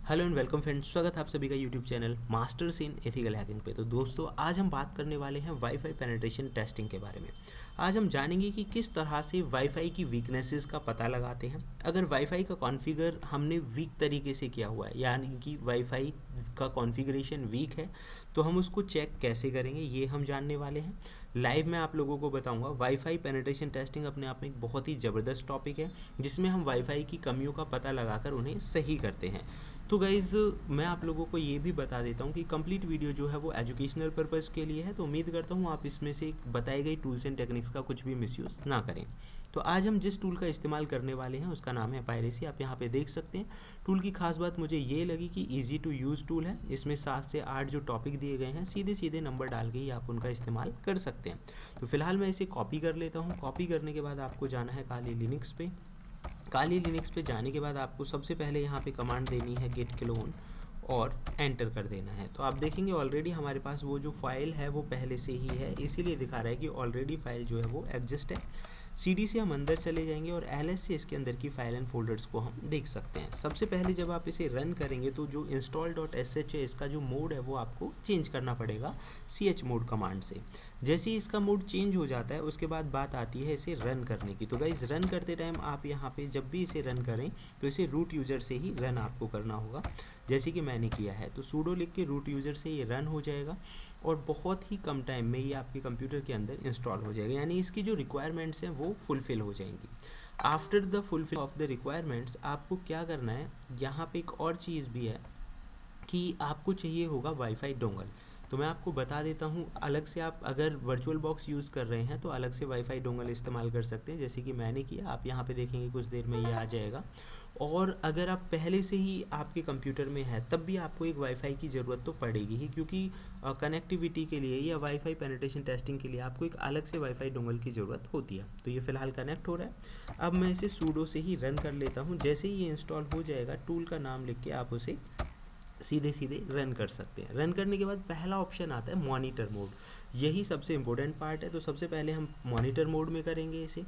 Hello and welcome friends, स्वागत है आप सभी का YouTube channel masters in ethical hacking पे। तो दोस्तों, आज हम बात करने वाले हैं वाईफाई पेनिट्रेशन टेस्टिंग के बारे में। आज हम जानेंगे कि किस तरह से वाईफाई की वीकनेसेस का पता लगाते हैं। अगर वाईफाई का कॉन्फ़िगर हमने वीक तरीके से किया हुआ है, यानी कि वाईफाई का कॉन्फ़िगरेशन वीक है, तो हम उसको चेक कैसे करेंगे, ये हम जानने वाले हैं। लाइव में आप लोगों को बताऊंगा। वाईफाई पेनिट्रेशन टेस्टिंग अपने आप में एक बहुत ही ज़बरदस्त टॉपिक है, जिसमें हम वाईफाई की कमियों का पता लगाकर उन्हें सही करते हैं। तो गाइज़, मैं आप लोगों को ये भी बता देता हूँ कि कंप्लीट वीडियो जो है वो एजुकेशनल पर्पज़ के लिए है। तो उम्मीद करता हूँ आप इसमें से बताई गई टूल्स एंड टेक्निक्स का कुछ भी मिसयूज़ ना करें। तो आज हम जिस टूल का इस्तेमाल करने वाले हैं उसका नाम है पायरेसी। आप यहाँ पे देख सकते हैं। टूल की खास बात मुझे ये लगी कि ईजी टू यूज़ टूल है। इसमें 7 से 8 जो टॉपिक दिए गए हैं, सीधे सीधे नंबर डाल के ही आप उनका इस्तेमाल कर सकते हैं। तो फिलहाल मैं इसे कॉपी कर लेता हूँ। कॉपी करने के बाद आपको जाना है काली लिनक्स पे। काली लिनक्स पे जाने के बाद आपको सबसे पहले यहाँ पे कमांड देनी है गेट क्लोन और एंटर कर देना है। तो आप देखेंगे ऑलरेडी हमारे पास वो जो फाइल है वो पहले से ही है, इसीलिए दिखा रहा है कि ऑलरेडी फाइल जो है वो एग्जिस्ट है। सीडी से हम अंदर चले जाएंगे और एलएस से इसके अंदर की फाइल एंड फोल्डर्स को हम देख सकते हैं। सबसे पहले जब आप इसे रन करेंगे तो जो install.sh है, इसका जो मोड है वो आपको चेंज करना पड़ेगा ch मोड कमांड से। जैसे ही इसका मोड चेंज हो जाता है उसके बाद बात आती है इसे रन करने की। तो गाइज, रन करते टाइम आप यहाँ पे जब भी इसे रन करें तो इसे रूट यूज़र से ही रन आपको करना होगा, जैसे कि मैंने किया है। तो सूडो लिख के रूट यूज़र से ये रन हो जाएगा और बहुत ही कम टाइम में ये आपके कंप्यूटर के अंदर इंस्टॉल हो जाएगा, यानी इसकी जो रिक्वायरमेंट्स हैं वो फुलफ़िल हो जाएंगी। After the fulfil of the requirements आपको क्या करना है, यहाँ पे एक और चीज़ भी है कि आपको चाहिए होगा वाईफाई डोंगल। तो मैं आपको बता देता हूँ, अलग से आप अगर वर्चुअल बॉक्स यूज़ कर रहे हैं तो अलग से वाईफाई डोंगल इस्तेमाल कर सकते हैं, जैसे कि मैंने किया। आप यहाँ पे देखेंगे कुछ देर में ये आ जाएगा। और अगर आप पहले से ही आपके कंप्यूटर में है तब भी आपको एक वाईफाई की ज़रूरत तो पड़ेगी ही, क्योंकि कनेक्टिविटी के लिए या वाईफाई पेनिट्रेशन टेस्टिंग के लिए आपको एक अलग से वाईफाई डोंगल की ज़रूरत होती है। तो ये फ़िलहाल कनेक्ट हो रहा है। अब मैं इसे सूडो से ही रन कर लेता हूँ। जैसे ही ये इंस्टॉल हो जाएगा, टूल का नाम लिख के आप उसे सीधे सीधे रन कर सकते हैं। रन करने के बाद पहला ऑप्शन आता है मॉनिटर मोड। यही सबसे इम्पोर्टेंट पार्ट है। तो सबसे पहले हम मॉनिटर मोड में करेंगे इसे।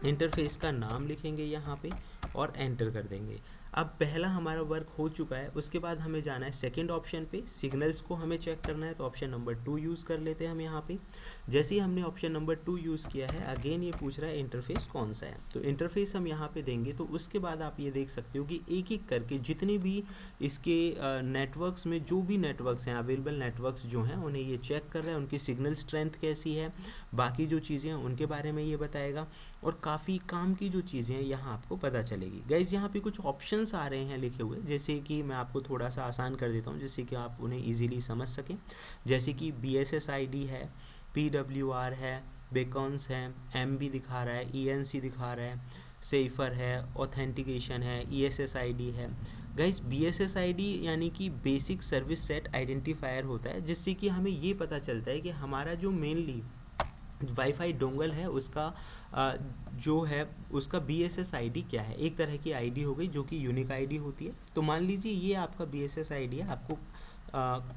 इंटरफेस का नाम लिखेंगे यहाँ पे और एंटर कर देंगे। अब पहला हमारा वर्क हो चुका है। उसके बाद हमें जाना है सेकंड ऑप्शन पे। सिग्नल्स को हमें चेक करना है, तो ऑप्शन नंबर 2 यूज़ कर लेते हैं हम यहाँ पे। जैसे ही हमने ऑप्शन नंबर 2 यूज़ किया है, अगेन ये पूछ रहा है इंटरफेस कौन सा है। तो इंटरफेस हम यहाँ पे देंगे। तो उसके बाद आप ये देख सकते हो कि एक एक करके जितने भी इसके नेटवर्क्स में जो भी नेटवर्क्स हैं, अवेलेबल नेटवर्क्स जो हैं, उन्हें ये चेक कर रहा है। उनकी सिग्नल स्ट्रेंथ कैसी है, बाकी जो चीज़ें हैं उनके बारे में ये बताएगा। और काफ़ी काम की जो चीज़ें हैं यहाँ आपको पता चलेगी। गाइज़, यहाँ पे कुछ ऑप्शंस आ रहे हैं लिखे हुए, जैसे कि मैं आपको थोड़ा सा आसान कर देता हूँ जिससे कि आप उन्हें इजीली समझ सकें। जैसे कि BSSID है, PWR है, बेकॉन्स हैं, MB दिखा रहा है, ENC दिखा रहा है, सेफर है, ऑथेंटिकेशन है, ESSID है। गाइस, BSSID यानी कि बेसिक सर्विस सेट आइडेंटिफायर होता है, जिससे कि हमें ये पता चलता है कि हमारा जो मेनली वाईफाई डोंगल है उसका जो है उसका BSSID क्या है। एक तरह की आईडी हो गई जो कि यूनिक आईडी होती है। तो मान लीजिए ये आपका BSSID है, आपको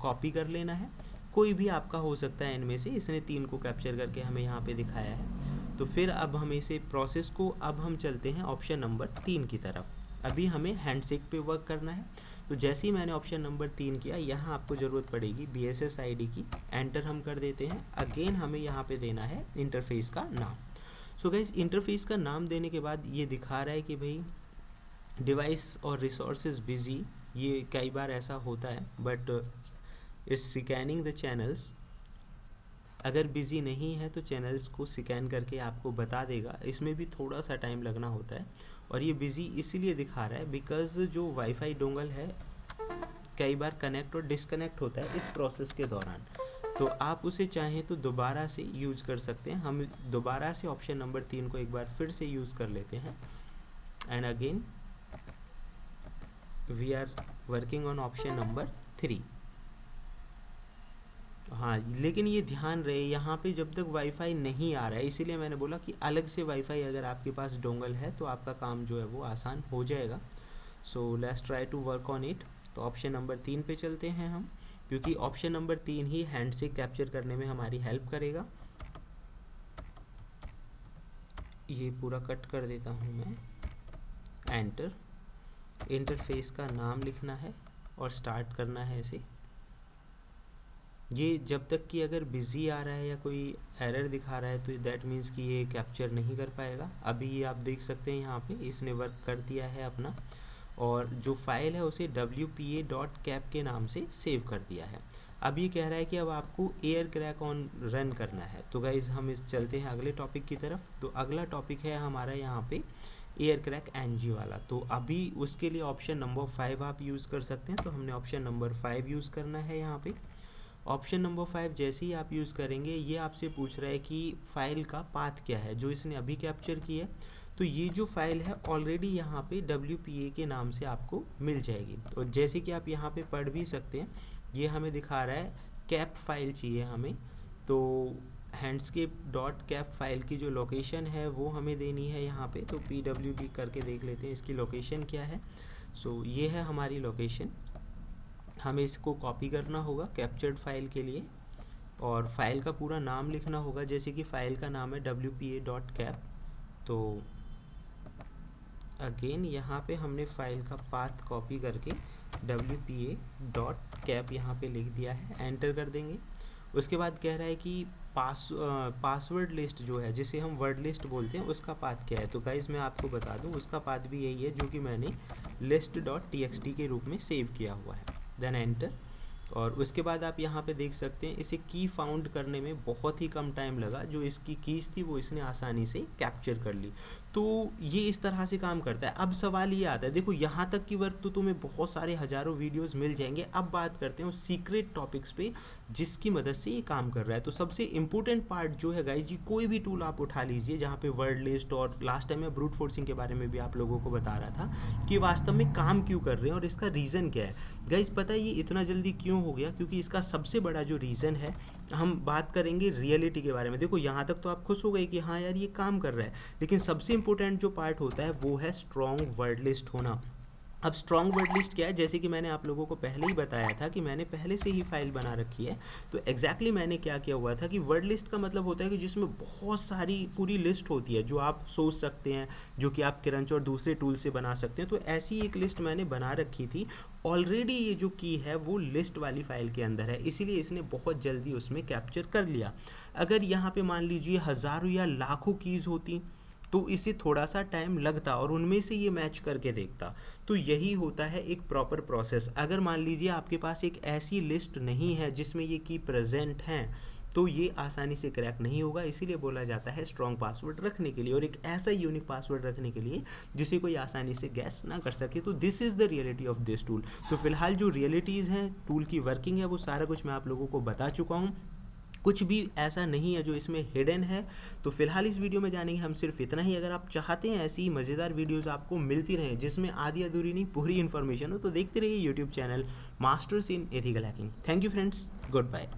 कॉपी कर लेना है। कोई भी आपका हो सकता है इनमें से। इसने 3 को कैप्चर करके हमें यहाँ पे दिखाया है। तो फिर अब हम इसे प्रोसेस को अब हम चलते हैं ऑप्शन नंबर 3 की तरफ। अभी हमें हैंडशेक पे वर्क करना है। तो जैसे ही मैंने ऑप्शन नंबर 3 किया, यहाँ आपको ज़रूरत पड़ेगी BSSID की। एंटर हम कर देते हैं। अगेन हमें यहाँ पे देना है इंटरफेस का नाम। सो गाइस, इंटरफेस का नाम देने के बाद ये दिखा रहा है कि भाई डिवाइस और रिसोर्सेज बिजी। ये कई बार ऐसा होता है, but it's scanning the channels. अगर बिज़ी नहीं है तो चैनल्स को स्कैन करके आपको बता देगा। इसमें भी थोड़ा सा टाइम लगना होता है। और ये बिज़ी इसीलिए दिखा रहा है बिकॉज़ जो वाईफाई डोंगल है कई बार कनेक्ट और डिसकनेक्ट होता है इस प्रोसेस के दौरान। तो आप उसे चाहें तो दोबारा से यूज़ कर सकते हैं। हम दोबारा से ऑप्शन नंबर 3 को एक बार फिर से यूज़ कर लेते हैं। And again we are working on option number 3। हाँ, लेकिन ये ध्यान रहे यहाँ पे जब तक वाईफाई नहीं आ रहा है, इसीलिए मैंने बोला कि अलग से वाईफाई अगर आपके पास डोंगल है तो आपका काम जो है वो आसान हो जाएगा। So let's try to work on it. तो ऑप्शन नंबर 3 पे चलते हैं हम, क्योंकि ऑप्शन नंबर 3 ही हैंड से कैप्चर करने में हमारी हेल्प करेगा। ये पूरा कट कर देता हूँ मैं। एंटर। इंटरफेस का नाम लिखना है और स्टार्ट करना है इसे। ये जब तक कि अगर बिज़ी आ रहा है या कोई एरर दिखा रहा है तो दैट मीन्स कि ये कैप्चर नहीं कर पाएगा। अभी ये आप देख सकते हैं यहाँ पे इसने वर्क कर दिया है अपना, और जो फाइल है उसे wpa.cap के नाम से सेव कर दिया है। अब ये कह रहा है कि अब आपको एयर क्रैक ऑन रन करना है। तो गाइज़ हम इस चलते हैं अगले टॉपिक की तरफ। तो अगला टॉपिक है हमारा यहाँ पे एयर क्रैक ng वाला। तो अभी उसके लिए ऑप्शन नंबर 5 आप यूज़ कर सकते हैं। तो हमने ऑप्शन नंबर 5 यूज़ करना है यहाँ पे। ऑप्शन नंबर 5 जैसे ही आप यूज़ करेंगे ये आपसे पूछ रहा है कि फ़ाइल का पाथ क्या है जो इसने अभी कैप्चर की है। तो ये जो फाइल है ऑलरेडी यहाँ पे WPA के नाम से आपको मिल जाएगी। तो जैसे कि आप यहाँ पे पढ़ भी सकते हैं, ये हमें दिखा रहा है कैप फाइल चाहिए हमें। तो handscape.cap फाइल की जो लोकेशन है वो हमें देनी है यहाँ पे। तो PWD करके देख लेते हैं इसकी लोकेशन क्या है। सो ये है हमारी लोकेशन। हमें इसको कॉपी करना होगा कैप्चर्ड फाइल के लिए, और फाइल का पूरा नाम लिखना होगा। जैसे कि फ़ाइल का नाम है WPA.cap। तो अगेन यहाँ पे हमने फ़ाइल का पाथ कॉपी करके WPA.cap यहाँ पे लिख दिया है, एंटर कर देंगे। उसके बाद कह रहा है कि पासवर्ड लिस्ट जो है जिसे हम वर्ड लिस्ट बोलते हैं उसका पाथ क्या है। तो गाइज़ मैं आपको बता दूं उसका पाथ भी यही है जो कि मैंने list.txt के रूप में सेव किया हुआ है। Then enter. और उसके बाद आप यहाँ पे देख सकते हैं इसे की फाउंड करने में बहुत ही कम टाइम लगा। जो इसकी कीज़ थी वो इसने आसानी से कैप्चर कर ली। तो ये इस तरह से काम करता है। अब सवाल ये आता है, देखो यहाँ तक की वर्क तो तुम्हें बहुत सारे हज़ारों वीडियोस मिल जाएंगे। अब बात करते हैं उस सीक्रेट टॉपिक्स पे जिसकी मदद से ये काम कर रहा है। तो सबसे इंपॉर्टेंट पार्ट जो है गाइस जी, कोई भी टूल आप उठा लीजिए जहाँ पे वर्ड लिस्ट, और लास्ट टाइम मैं ब्रूट फोर्सिंग के बारे में भी आप लोगों को बता रहा था कि वास्तव में काम क्यों कर रहे हैं और इसका रीज़न क्या है। गाइस पता है ये इतना जल्दी क्यों हो गया, क्योंकि इसका सबसे बड़ा जो रीज़न है, हम बात करेंगे रियलिटी के बारे में। देखो यहाँ तक तो आप खुश हो गए कि हाँ यार ये काम कर रहा है, लेकिन सबसे इंपॉर्टेंट जो पार्ट होता है वो है स्ट्रॉन्ग वर्ड लिस्ट होना। अब स्ट्रॉन्ग वर्ड लिस्ट क्या है, जैसे कि मैंने आप लोगों को पहले ही बताया था कि मैंने पहले से ही फाइल बना रखी है। तो एग्जैक्टली मैंने क्या किया हुआ था कि वर्ड लिस्ट का मतलब होता है कि जिसमें बहुत सारी पूरी लिस्ट होती है जो आप सोच सकते हैं, जो कि आप क्रंच और दूसरे टूल से बना सकते हैं। तो ऐसी एक लिस्ट मैंने बना रखी थी ऑलरेडी। ये जो की है वो लिस्ट वाली फाइल के अंदर है, इसीलिए इसने बहुत जल्दी उसमें कैप्चर कर लिया। अगर यहाँ पे मान लीजिए हज़ारों या लाखों कीज़ होती तो इसे थोड़ा सा टाइम लगता और उनमें से ये मैच करके देखता। तो यही होता है एक प्रॉपर प्रोसेस। अगर मान लीजिए आपके पास एक ऐसी लिस्ट नहीं है जिसमें ये की प्रेजेंट हैं, तो ये आसानी से क्रैक नहीं होगा। इसीलिए बोला जाता है स्ट्रॉन्ग पासवर्ड रखने के लिए, और एक ऐसा यूनिक पासवर्ड रखने के लिए जिसे कोई आसानी से गैस ना कर सके। तो this is the reality of this tool. तो फिलहाल जो रियलिटीज़ हैं, टूल की वर्किंग है, वो सारा कुछ मैं आप लोगों को बता चुका हूँ। कुछ भी ऐसा नहीं है जो इसमें हिडन है। तो फिलहाल इस वीडियो में जानेंगे हम सिर्फ इतना ही। अगर आप चाहते हैं ऐसी मज़ेदार वीडियोस आपको मिलती रहें जिसमें आधी अधूरी नहीं पूरी इन्फॉर्मेशन हो, तो देखते रहिए YouTube channel masters in ethical hacking. Thank you friends, good bye.